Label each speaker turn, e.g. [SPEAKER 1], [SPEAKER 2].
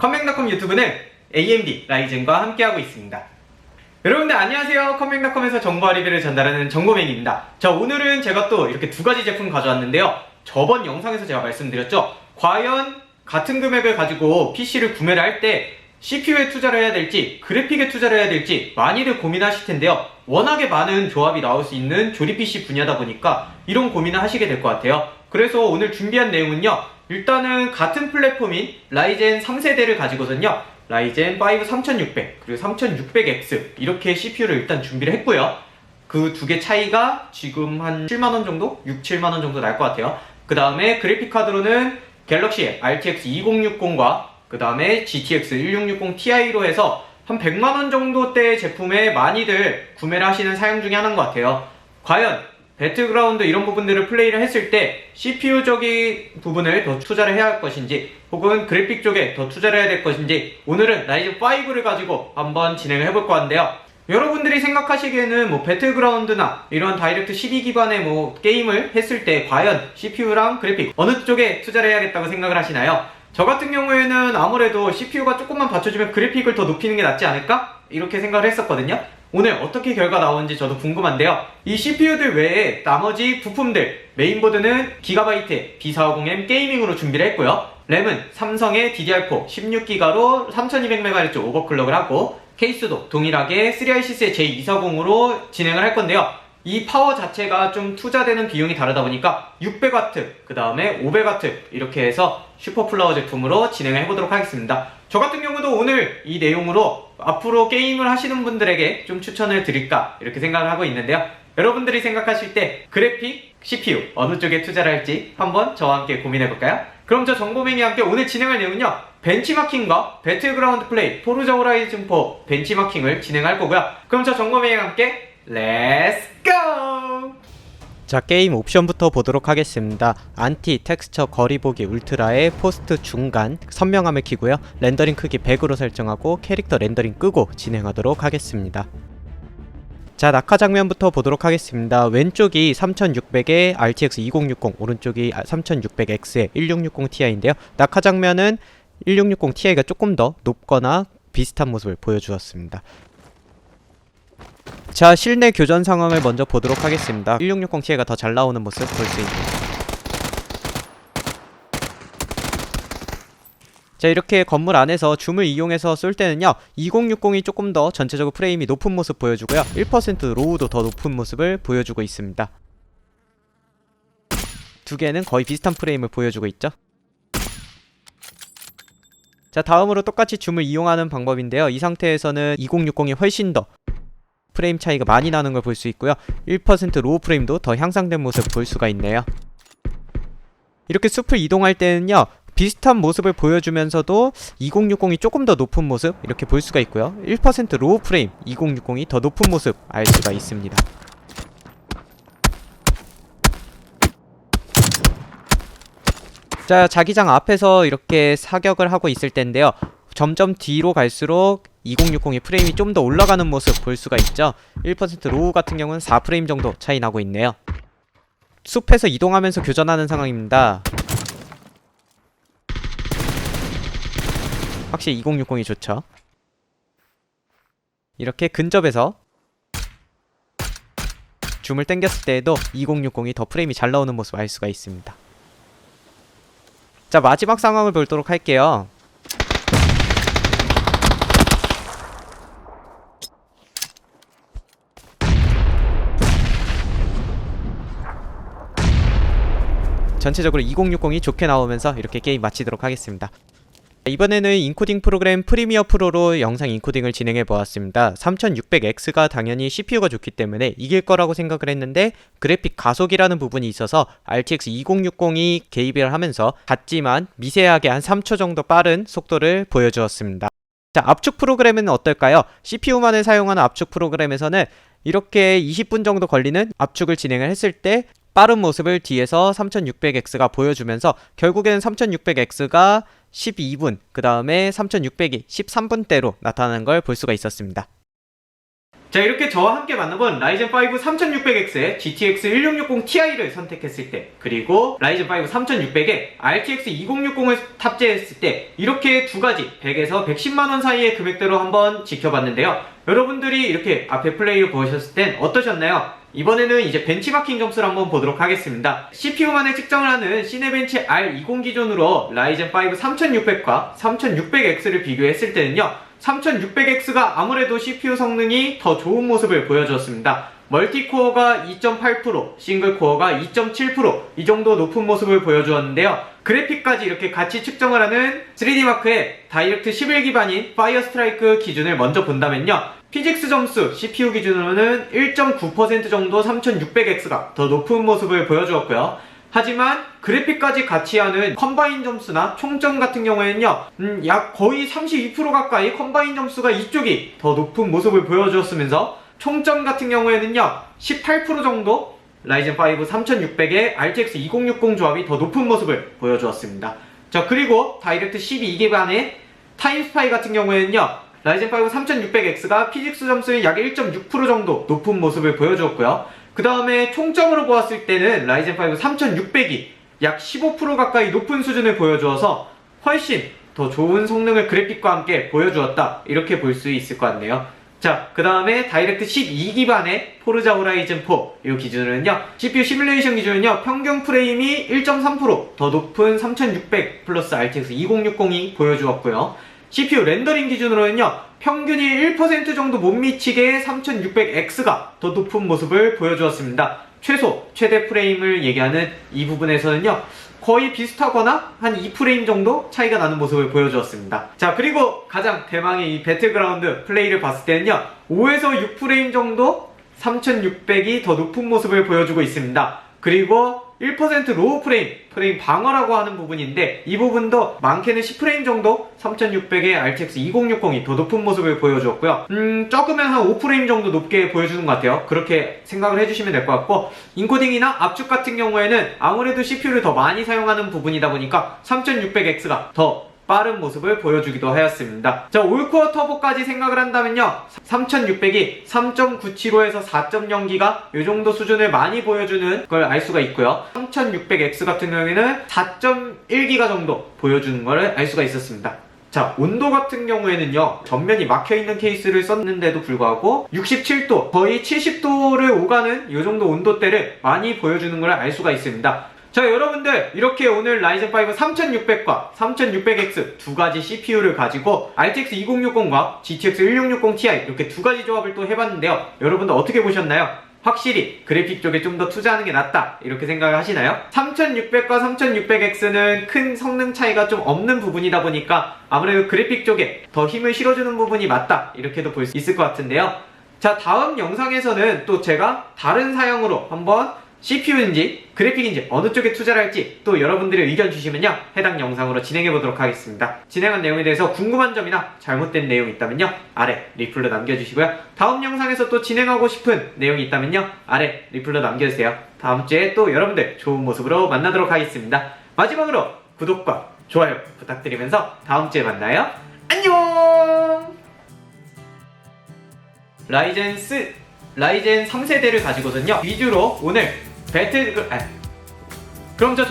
[SPEAKER 1] 컴맹닷컴 유튜브는 AMD 라이젠과 함께하고 있습니다. 여러분들 안녕하세요. 컴맹닷컴에서 정보와 리뷰를 전달하는 정보맹입니다. 자, 오늘은 제가 또 이렇게 두 가지 제품 가져왔는데요. 저번 영상에서 제가 말씀드렸죠. 과연 같은 금액을 가지고 PC를 구매를 할 때 CPU에 투자를 해야 될지 그래픽에 투자를 해야 될지 많이들 고민하실 텐데요. 워낙에 많은 조합이 나올 수 있는 조립 PC 분야다 보니까 이런 고민을 하시게 될 것 같아요. 그래서 오늘 준비한 내용은요. 일단은 같은 플랫폼인 라이젠 3세대를 가지고선요. 라이젠 5 3600 그리고 3600X 이렇게 CPU를 일단 준비를 했고요. 그 두 개 차이가 지금 한 7만원 정도? 6, 7만원 정도 날 것 같아요. 그 다음에 그래픽 카드로는 갤럭시의 RTX 2060과 그 다음에 GTX 1660 Ti로 해서 한 100만원 정도대 제품에 많이들 구매를 하시는 사양 중에 하나인 것 같아요. 과연 배틀그라운드 이런 부분들을 플레이를 했을 때 CPU적인 부분을 더 투자를 해야 할 것인지 혹은 그래픽 쪽에 더 투자를 해야 될 것인지 오늘은 라이젠 5를 가지고 한번 진행을 해볼 것 같은데요. 여러분들이 생각하시기에는 뭐 배틀그라운드나 이런 다이렉트 12 기반의 뭐 게임을 했을 때 과연 CPU랑 그래픽 어느 쪽에 투자를 해야겠다고 생각을 하시나요? 저 같은 경우에는 아무래도 CPU가 조금만 받쳐주면 그래픽을 더 높이는 게 낫지 않을까? 이렇게 생각을 했었거든요. 오늘 어떻게 결과 나오는지 저도 궁금한데요. 이 CPU들 외에 나머지 부품들 메인보드는 기가바이트의 B450M 게이밍으로 준비를 했고요. 램은 삼성의 DDR4 16기가로 3200MHz 오버클럭을 하고 케이스도 동일하게 3iSys의 J240으로 진행을 할 건데요. 이 파워 자체가 좀 투자되는 비용이 다르다 보니까 600W, 그 다음에 500W 이렇게 해서 슈퍼플라워 제품으로 진행을 해보도록 하겠습니다. 저 같은 경우도 오늘 이 내용으로 앞으로 게임을 하시는 분들에게 좀 추천을 드릴까 이렇게 생각을 하고 있는데요. 여러분들이 생각하실 때 그래픽, CPU 어느 쪽에 투자를 할지 한번 저와 함께 고민해볼까요? 그럼 저 정보맹이와 함께 오늘 진행할 내용은요. 벤치마킹과 배틀그라운드 플레이 포르자 호라이즌 4 벤치마킹을 진행할 거고요. 그럼 저 정보맹이와 함께 렛츠 고!
[SPEAKER 2] 자, 게임 옵션부터 보도록 하겠습니다. 안티 텍스처 거리보기 울트라의 포스트 중간 선명함을 키고요. 렌더링 크기 100으로 설정하고 캐릭터 렌더링 끄고 진행하도록 하겠습니다. 자, 낙하 장면부터 보도록 하겠습니다. 왼쪽이 3600의 RTX 2060, 오른쪽이 3600X의 1660ti인데요. 낙하 장면은 1660ti가 조금 더 높거나 비슷한 모습을 보여주었습니다. 자, 실내 교전 상황을 먼저 보도록 하겠습니다. 1660ti가 더 잘 나오는 모습 볼 수 있습니다. 자, 이렇게 건물 안에서 줌을 이용해서 쏠 때는요 2060이 조금 더 전체적으로 프레임이 높은 모습 보여주고요 1% 로우도 더 높은 모습을 보여주고 있습니다. 두 개는 거의 비슷한 프레임을 보여주고 있죠. 자, 다음으로 똑같이 줌을 이용하는 방법인데요. 이 상태에서는 2060이 훨씬 더 프레임 차이가 많이 나는 걸 볼 수 있고요 1% 로우 프레임도 더 향상된 모습 볼 수가 있네요. 이렇게 숲을 이동할 때는요 비슷한 모습을 보여주면서도 2060이 조금 더 높은 모습 이렇게 볼 수가 있고요 1% 로우 프레임 2060이 더 높은 모습 알 수가 있습니다. 자, 자기장 앞에서 이렇게 사격을 하고 있을 텐데요 점점 뒤로 갈수록 2060의 프레임이 좀 더 올라가는 모습 볼 수가 있죠. 1% 로우 같은 경우는 4프레임 정도 차이 나고 있네요. 숲에서 이동하면서 교전하는 상황입니다. 확실히 2060이 좋죠. 이렇게 근접해서 줌을 당겼을 때에도 2060이 더 프레임이 잘 나오는 모습 알 수가 있습니다. 자, 마지막 상황을 보도록 할게요. 전체적으로 2060이 좋게 나오면서 이렇게 게임 마치도록 하겠습니다. 이번에는 인코딩 프로그램 프리미어 프로로 영상 인코딩을 진행해 보았습니다. 3600X가 당연히 CPU가 좋기 때문에 이길 거라고 생각을 했는데 그래픽 가속이라는 부분이 있어서 RTX 2060이 개입을 하면서 같지만 미세하게 한 3초 정도 빠른 속도를 보여주었습니다. 자, 압축 프로그램은 어떨까요? CPU만을 사용하는 압축 프로그램에서는 이렇게 20분 정도 걸리는 압축을 진행을 했을 때 빠른 모습을 뒤에서 3600X가 보여주면서 결국에는 3600X가 12분, 그 다음에 3600이 13분대로 나타나는 걸 볼 수가 있었습니다.
[SPEAKER 1] 자, 이렇게 저와 함께 만나본 라이젠 5 3600X에 GTX 1660 Ti를 선택했을 때, 그리고 라이젠 5 3600에 RTX 2060을 탑재했을 때, 이렇게 두 가지 100에서 110만원 사이의 금액대로 한번 지켜봤는데요. 여러분들이 이렇게 앞에 플레이를 보셨을 땐 어떠셨나요? 이번에는 이제 벤치마킹 점수를 한번 보도록 하겠습니다. CPU만을 측정을 하는 시네벤치 R20 기준으로 라이젠 5 3600과 3600X를 비교했을 때는요, 3600X가 아무래도 CPU 성능이 더 좋은 모습을 보여주었습니다. 멀티코어가 2.8%, 싱글코어가 2.7%, 이 정도 높은 모습을 보여주었는데요. 그래픽까지 이렇게 같이 측정을 하는 3D마크의 다이렉트 11 기반인 파이어 스트라이크 기준을 먼저 본다면요, 피직스 점수 CPU 기준으로는 1.9% 정도 3600X가 더 높은 모습을 보여주었고요. 하지만 그래픽까지 같이 하는 컴바인 점수나 총점 같은 경우에는요, 약 거의 32% 가까이 컴바인 점수가 이쪽이 더 높은 모습을 보여주었으면서 총점 같은 경우에는요 18% 정도 라이젠 5 3600의 RTX 2060 조합이 더 높은 모습을 보여주었습니다. 자, 그리고 다이렉트 12 기반의 타임스파이 같은 경우에는요, 라이젠 5 3600X가 피직스 점수의 약 1.6% 정도 높은 모습을 보여주었고요. 그 다음에 총점으로 보았을 때는 라이젠 5 3600이 약 15% 가까이 높은 수준을 보여주어서 훨씬 더 좋은 성능을 그래픽과 함께 보여주었다, 이렇게 볼 수 있을 것 같네요. 자, 그 다음에 다이렉트 12 기반의 포르자 호라이즌 4 이 기준으로는요, CPU 시뮬레이션 기준은요, 평균 프레임이 1.3% 더 높은 3600 플러스 RTX 2060이 보여주었고요. CPU 렌더링 기준으로는요, 평균이 1% 정도 못 미치게 3600X가 더 높은 모습을 보여주었습니다. 최대 프레임을 얘기하는 이 부분에서는요, 거의 비슷하거나 한 2프레임 정도 차이가 나는 모습을 보여주었습니다. 자, 그리고 가장 대망의 이 배틀그라운드 플레이를 봤을 때는요, 5에서 6프레임 정도 3600이 더 높은 모습을 보여주고 있습니다. 그리고 1% 로우 프레임 방어라고 하는 부분인데, 이 부분도 많게는 10프레임 정도 3600의 RTX 2060이 더 높은 모습을 보여주었고요. 적으면 한 5프레임 정도 높게 보여주는 것 같아요. 그렇게 생각을 해주시면 될 것 같고, 인코딩이나 압축 같은 경우에는 아무래도 CPU를 더 많이 사용하는 부분이다 보니까 3600X가 더 빠른 모습을 보여주기도 하였습니다. 자, 올코어 터보까지 생각을 한다면요, 3600이 3.975에서 4.0기가 이 정도 수준을 많이 보여주는 걸 알 수가 있고요. 3600X 같은 경우에는 4.1기가 정도 보여주는 걸 알 수가 있었습니다. 자, 온도 같은 경우에는요, 전면이 막혀있는 케이스를 썼는데도 불구하고 67도, 거의 70도를 오가는 이 정도 온도대를 많이 보여주는 걸 알 수가 있습니다. 자, 여러분들, 이렇게 오늘 라이젠 5 3600과 3600X 두 가지 CPU를 가지고 RTX 2060과 GTX 1660 Ti 이렇게 두 가지 조합을 또 해봤는데요. 여러분들 어떻게 보셨나요? 확실히 그래픽 쪽에 좀 더 투자하는 게 낫다, 이렇게 생각을 하시나요? 3600과 3600X는 큰 성능 차이가 좀 없는 부분이다 보니까 아무래도 그래픽 쪽에 더 힘을 실어주는 부분이 맞다, 이렇게도 볼 수 있을 것 같은데요. 자, 다음 영상에서는 또 제가 다른 사양으로 한번 CPU인지 그래픽인지 어느 쪽에 투자를 할지 또 여러분들의 의견 주시면요, 해당 영상으로 진행해 보도록 하겠습니다. 진행한 내용에 대해서 궁금한 점이나 잘못된 내용이 있다면요, 아래 리플로 남겨주시고요. 다음 영상에서 또 진행하고 싶은 내용이 있다면요, 아래 리플로 남겨주세요. 다음 주에 또 여러분들 좋은 모습으로 만나도록 하겠습니다. 마지막으로 구독과 좋아요 부탁드리면서 다음 주에 만나요. 안녕! 라이젠 3세대를 가지고선요, 위주로 오늘 그럼 저